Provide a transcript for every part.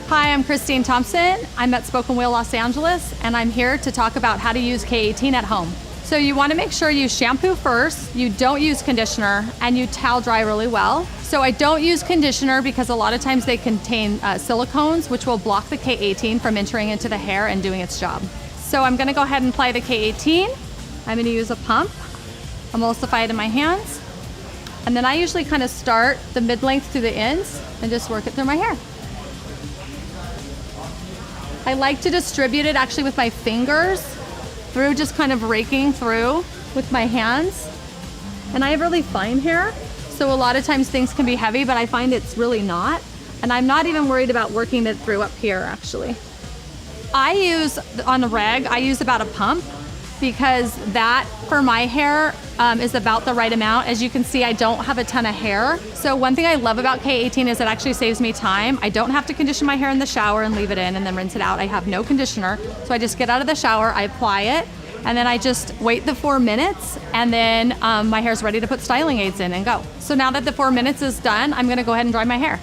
Hi, I'm Christine Thompson. I'm at Spoken Wheel, Los Angeles, and I'm here to talk about how to use K18 at home. So you want to make sure you shampoo first, you don't use conditioner, and you towel dry really well. So I don't use conditioner because a lot of times they contain silicones, which will block the K18 from entering into the hair and doing its job. So I'm going to go ahead and apply the K18. I'm going to use a pump, emulsify it in my hands, and then I usually kind of start the mid-length to the ends and just work it through my hair. I like to distribute it actually with my fingers through, just kind of raking through with my hands. And I have really fine hair, so a lot of times things can be heavy, but I find it's really not. And I'm not even worried about working it through up here actually. I use, on the reg, I use about a pump because that for my hair is about the right amount. As you can see, I don't have a ton of hair. So one thing I love about K18 is it actually saves me time. I don't have to condition my hair in the shower and leave it in and then rinse it out. I have no conditioner. So I just get out of the shower, I apply it, and then I just wait the 4 minutes, and then my hair's ready to put styling aids in and go. So now that the 4 minutes is done, I'm gonna go ahead and dry my hair.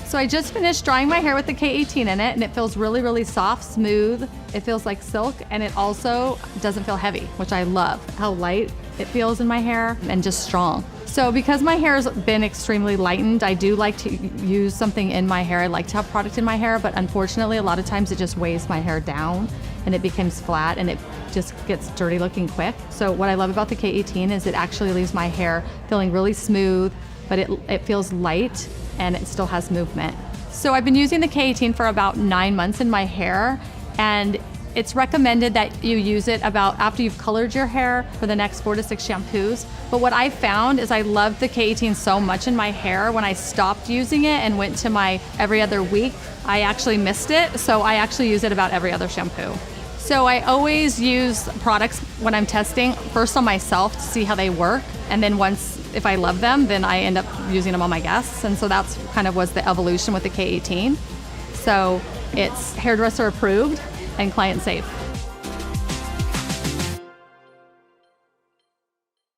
So I just finished drying my hair with the K18 in it, and it feels really, really soft, smooth. It feels like silk, and it also doesn't feel heavy, which I love. How light it feels in my hair and just strong. So because my hair's been extremely lightened, I do like to use something in my hair. I like to have product in my hair, but unfortunately a lot of times it just weighs my hair down and it becomes flat and it just gets dirty looking quick. So what I love about the K18 is it actually leaves my hair feeling really smooth, but it feels light and it still has movement. So I've been using the K18 for about 9 months in my hair, and it's recommended that you use it about after you've colored your hair for the next 4 to 6 shampoos. But what I found is I loved the K18 so much in my hair, when I stopped using it and went to my every other week, I actually missed it. So I actually use it about every other shampoo. So I always use products when I'm testing, first on myself to see how they work, and then if I love them, then I end up using them on my guests. And so that's kind of was the evolution with the K18. So it's hairdresser approved and client safe.